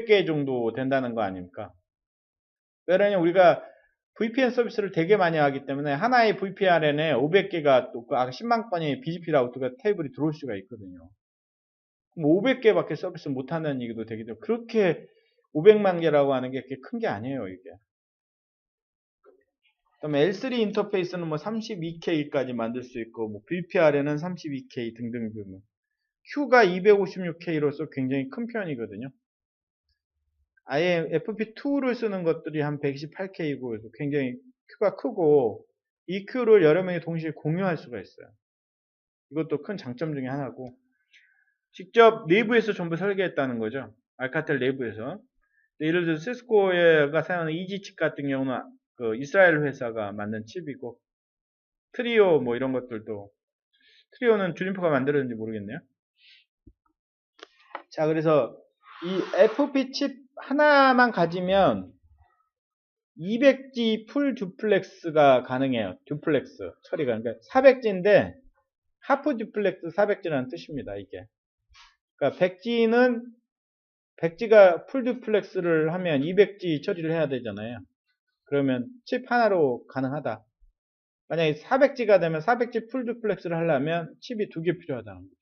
500개 정도 된다는 거 아닙니까? 왜냐면 우리가 VPN 서비스를 되게 많이 하기 때문에 하나의 VPN에 500개가 또 아까 10만 건의 BGP 라우터가 테이블이 들어올 수가 있거든요. 그럼 500개밖에 서비스 못하는 얘기도 되기도 그렇게 500만 개라고 하는 게 그렇게 큰 게 아니에요, 이게. 그다음에 L3 인터페이스는 뭐 32K까지 만들 수 있고, 뭐 VPR에는 32K 등등등. Q가 256K로서 굉장히 큰 편이거든요. 아예 FP2를 쓰는 것들이 한 128K고 굉장히 Q가 크고 이 Q를 여러 명이 동시에 공유할 수가 있어요. 이것도 큰 장점 중에 하나고 직접 내부에서 전부 설계했다는 거죠. 알카텔 내부에서. 예를 들어 시스코가 사용하는 이지 칩 같은 경우는 그 이스라엘 회사가 만든 칩이고 트리오 뭐 이런 것들도 트리오는 주림프가 만들었는지 모르겠네요. 자, 그래서 이 FP 칩 하나만 가지면 200G 풀 듀플렉스가 가능해요. 듀플렉스 처리가. 그러니까 400G인데 하프 듀플렉스 400G라는 뜻입니다. 이게. 그러니까 100G가 풀 듀플렉스를 하면 200G 처리를 해야 되잖아요. 그러면 칩 하나로 가능하다. 만약에 400G가 되면 400G 풀 듀플렉스를 하려면 칩이 2개 필요하다는 거죠.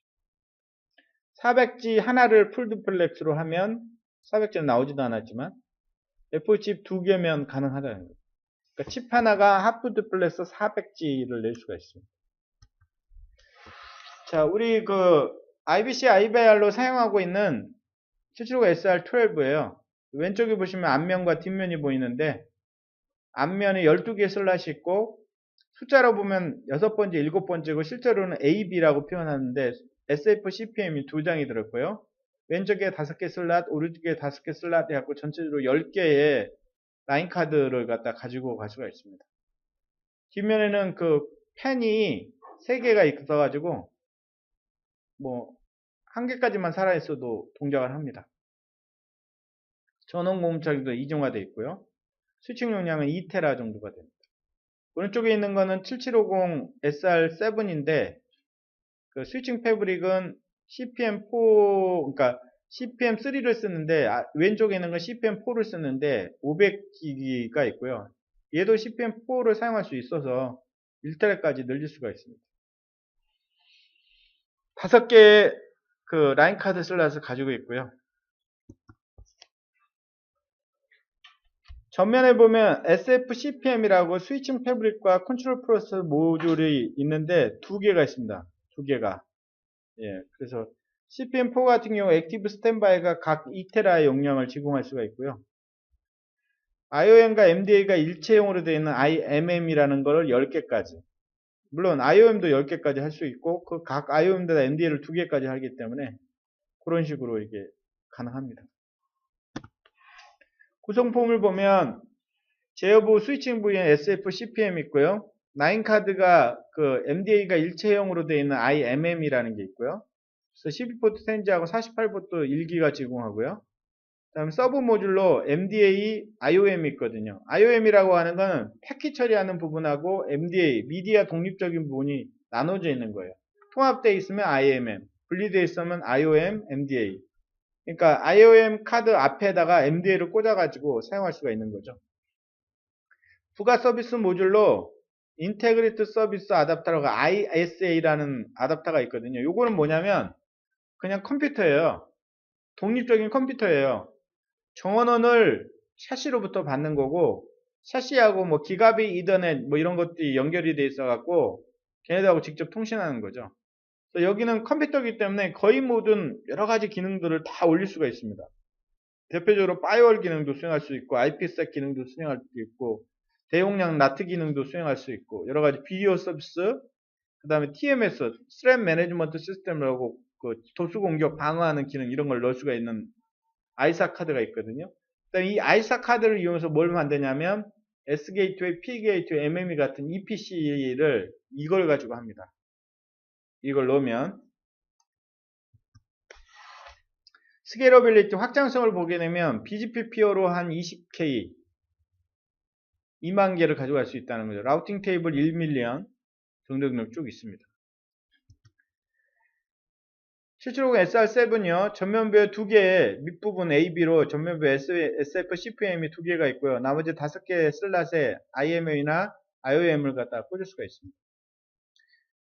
400G 하나를 풀 듀플렉스로 하면 400G는 나오지도 않았지만 F칩 2개면 가능하다는 거죠. 그러니까 칩 하나가 하프 듀플렉스 400G를 낼 수가 있습니다. 자, 우리 그 IBC IVR로 사용하고 있는 775 SR12예요. 왼쪽에 보시면 앞면과 뒷면이 보이는데 앞면에 12개의 슬롯이 있고 숫자로 보면 6번째, 7번째고 실제로는 AB라고 표현하는데 SF CPM이 2장이 들었고요. 왼쪽에 5개 슬롯, 오른쪽에 5개 슬롯 해갖고 전체적으로 10개의 라인 카드를 갖다 가지고 갈 수가 있습니다. 뒷면에는 그 펜이 3개가 있어가지고 뭐 1개까지만 살아있어도 동작을 합니다. 전원 공급차기도 이중화되어 있고요. 스위칭 용량은 2테라 정도가 됩니다. 오른쪽에 있는 거는 7750 SR7인데 그 스위칭 패브릭은 CPM4 그러니까 CPM3를 쓰는데 왼쪽에 있는 건 CPM4를 쓰는데 500기기가 있고요. 얘도 CPM4를 사용할 수 있어서 1테라까지 늘릴 수가 있습니다. 5개의 그 라인 카드 슬롯을 가지고 있고요. 전면에 보면 SF CPM이라고 스위칭 패브릭과 컨트롤 프로세서 모듈이 있는데 2개가 있습니다. 2개가. 예, 그래서 CPM4 같은 경우 액티브 스탠바이가 각 2테라의 용량을 제공할 수가 있고요. IOM과 MDA가 일체형으로 되어 있는 IMM이라는 걸 10개까지. 물론 IOM도 10개까지 할 수 있고 그 각 IOM보다 MDA를 2개까지 하기 때문에 그런 식으로 이게 가능합니다. 구성품을 보면 제어부 스위칭 부위엔 SF CPM 있고요. 9카드가 그 MDA가 일체형으로 되어 있는 IMM이라는 게 있고요. 그래서 12포트 텐지하고 48포트 1기가 제공하고요. 다음 서브 모듈로 MDA, IOM이 있거든요. IOM이라고 하는 거는 패킷 처리하는 부분하고 MDA, 미디어 독립적인 부분이 나눠져 있는 거예요. 통합되어 있으면 IMM, 분리되어 있으면 IOM, MDA. 그러니까 IOM 카드 앞에다가 MDA를 꽂아가지고 사용할 수가 있는 거죠. 부가 서비스 모듈로 인테그리트 서비스 아답터라고 ISA라는 아답터가 있거든요. 요거는 뭐냐면 그냥 컴퓨터예요. 독립적인 컴퓨터예요. 정원원을 샤시로부터 받는 거고 샤시하고 뭐 기가비 이더넷 뭐 이런 것들이 연결이 돼 있어 갖고 걔네들하고 직접 통신하는 거죠. 그래서 여기는 컴퓨터이기 때문에 거의 모든 여러 가지 기능들을 다 올릴 수가 있습니다. 대표적으로 파이어월 기능도 수행할 수 있고 IPsec 기능도 수행할 수 있고 대용량 나트 기능도 수행할 수 있고 여러 가지 비디오 서비스 그 다음에 TMS, 스랩 매니지먼트 시스템이라고 그 도수 공격 방어하는 기능 이런 걸 넣을 수가 있는 아이사 카드가 있거든요. 이 아이사 카드를 이용해서 뭘 만드냐면 S 게이트웨이, P 게이트웨이, MME 같은 EPC를 이걸 가지고 합니다. 이걸 넣으면 스케일러빌리티 확장성을 보게 되면 BGP 피어로 한 20K 2만 개를 가져갈 수 있다는 거죠. 라우팅 테이블 1밀리언 등등등 쭉 있습니다. 770 SR7이요. 전면부에 2개의 밑부분 AB로 전면부 SF CPM이 2개가 있고요. 나머지 5개의 슬롯에 IMM이나 IOM을 갖다 꽂을 수가 있습니다.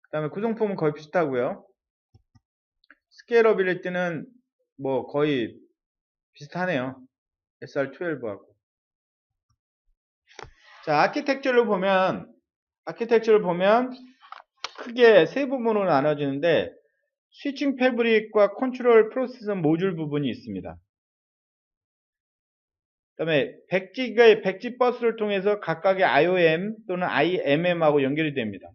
그 다음에 구성품은 거의 비슷하고요. 스케일러빌리티는 뭐 거의 비슷하네요. SR12하고. 자, 아키텍처를 보면 크게 세 부분으로 나눠지는데 스위칭 패브릭과 컨트롤 프로세서 모듈 부분이 있습니다. 그 다음에 백지 버스를 통해서 각각의 IOM 또는 IMM하고 연결이 됩니다.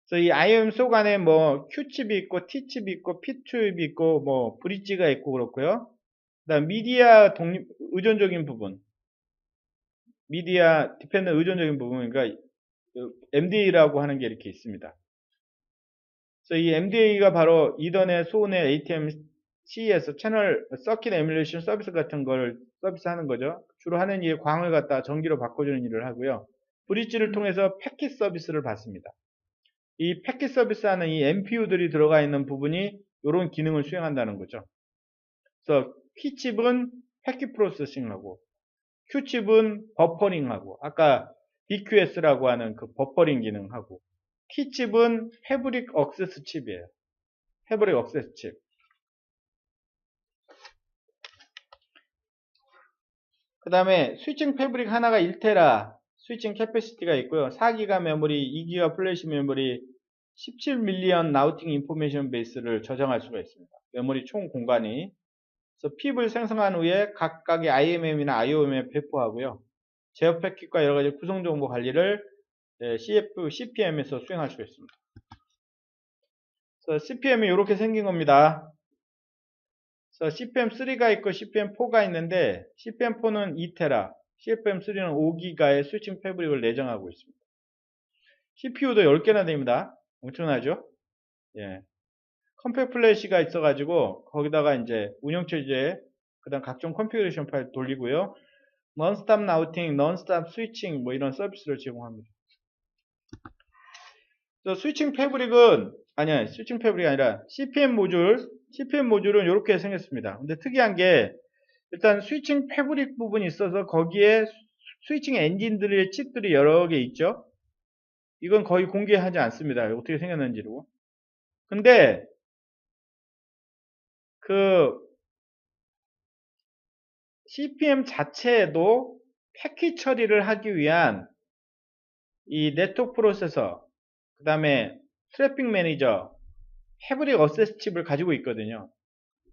그래서 이 IOM 속 안에 뭐 Q칩이 있고 T칩이 있고 P칩이 있고 뭐 브릿지가 있고 그렇고요. 그 다음 미디어 의존적인 부분, 미디어 디펜더 의존적인 부분, 그러니까 MDA라고 하는 게 이렇게 있습니다. 그래서 이 MDA가 바로 이더넷, 소넷, ATMC에서 채널 서킷 에뮬레이션 서비스 같은 걸 서비스하는 거죠. 주로 하는 일이 광을 갖다 전기로 바꿔주는 일을 하고요. 브릿지를 통해서 패킷 서비스를 받습니다. 이 패킷 서비스하는 이 MPU들이 들어가 있는 부분이 이런 기능을 수행한다는 거죠. 그래서 P칩은 패킷 프로세싱하고 Q칩은 버퍼링하고 아까 BQS라고 하는 그 버퍼링 기능하고 T칩은 패브릭 억세스 칩이에요. 패브릭 억세스 칩. 그 다음에 스위칭 패브릭 하나가 1테라 스위칭 캐패시티가 있고요. 4기가 메모리, 2기가 플래시 메모리, 17밀리언 라우팅 인포메이션 베이스를 저장할 수가 있습니다. 메모리 총 공간이. 그래서 핍을 생성한 후에 각각의 IMM이나 IOM에 배포하고요. 제어 패킷과 여러가지 구성정보 관리를 CPM에서 수행할 수가 있습니다. 그래서 CPM이 이렇게 생긴 겁니다. 그래서 CPM3가 있고 CPM4가 있는데 CPM4는 2테라, CPM3는 5기가의 스위칭 패브릭을 내정하고 있습니다. CPU도 10개나 됩니다. 엄청나죠? 예. 컴팩 플래시가 있어가지고 거기다가 이제 운영체제 그 다음 각종 컨피그레이션 파일 돌리고요. non-stop routing, non-stop switching 뭐 이런 서비스를 제공합니다. 스위칭 패브릭은 스위칭 패브릭이 아니라 CPM 모듈은 이렇게 생겼습니다. 근데 특이한 게 일단 스위칭 패브릭 부분이 있어서 거기에 스위칭 엔진들의 칩들이 여러 개 있죠. 이건 거의 공개하지 않습니다. 어떻게 생겼는지로. 근데 그 CPM 자체에도 패킷 처리를 하기 위한 이 네트워크 프로세서, 그 다음에 트래픽 매니저, 패브릭 어세스 칩을 가지고 있거든요.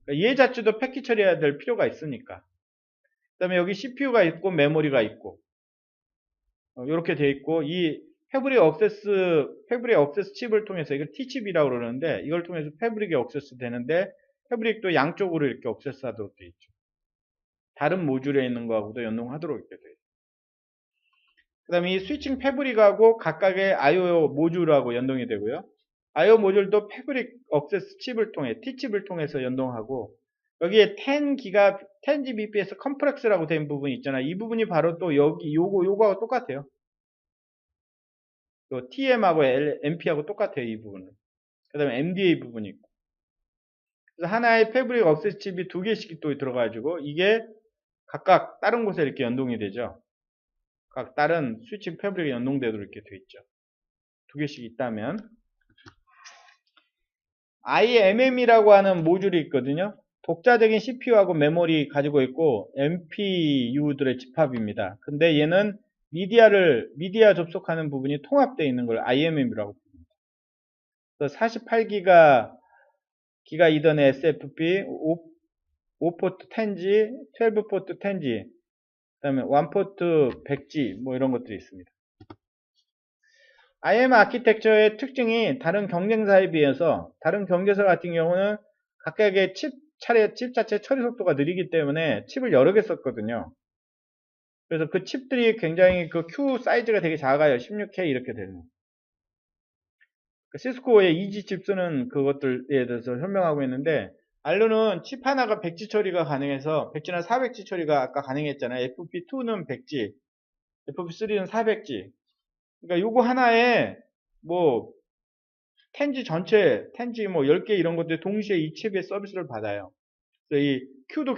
그러니까 얘 자체도 패킷 처리해야 될 필요가 있으니까. 그 다음에 여기 CPU가 있고 메모리가 있고 이렇게 되어 있고 이 패브릭 억세스 칩을 통해서 이걸 T칩이라고 그러는데 이걸 통해서 패브릭이 억세스 되는데 패브릭도 양쪽으로 이렇게 억세스 하도록 되어 있죠. 다른 모듈에 있는 거하고도 연동하도록 이렇게 되어 있죠. 그 다음에 이 스위칭 패브릭하고 각각의 IO 모듈하고 연동이 되고요. IO 모듈도 패브릭 억세스 칩을 통해 T칩을 통해서 연동하고 여기에 10Gbps 컴플렉스라고 된 부분이 있잖아요. 이 부분이 바로 또 여기 요거하고 똑같아요. 또 TM하고 MP하고 똑같아요. 이 부분은. 그 다음에 MDA 부분이 있고. 그래서 하나의 패브릭 억세스 칩이 2개씩 또 들어가지고 이게 각각 다른 곳에 이렇게 연동이 되죠. 각 다른 스위칭 패브릭에 연동되도록 이렇게 되어 있죠. 2개씩 있다면 IMM이라고 하는 모듈이 있거든요. 독자적인 CPU하고 메모리 가지고 있고 MPU들의 집합입니다. 근데 얘는 미디어 접속하는 부분이 통합되어 있는 걸 IMM이라고 부릅니다. 그래서 48기가 이더넷 SFP 5포트 10G, 12포트 10G, 그 다음에 1포트 100G 뭐 이런 것들이 있습니다. IM 아키텍처의 특징이 다른 경쟁사에 비해서 다른 경쟁사 같은 경우는 각각의 칩 자체 처리 속도가 느리기 때문에 칩을 여러 개 썼거든요. 그래서 그 칩들이 굉장히 그 Q 사이즈가 되게 작아요. 16K 이렇게 되는. 시스코의 2G 칩 쓰는 그것들에 대해서 설명하고 있는데 알루는 칩 하나가 100G 처리가 가능해서 100G나 400G 처리가 아까 가능했잖아요. FP2는 100G, FP3는 400G. 그러니까 요거 하나에 뭐 텐지 전체, 텐지 뭐 10개 이런 것들 동시에 이 칩의 서비스를 받아요. 그래서 이 큐도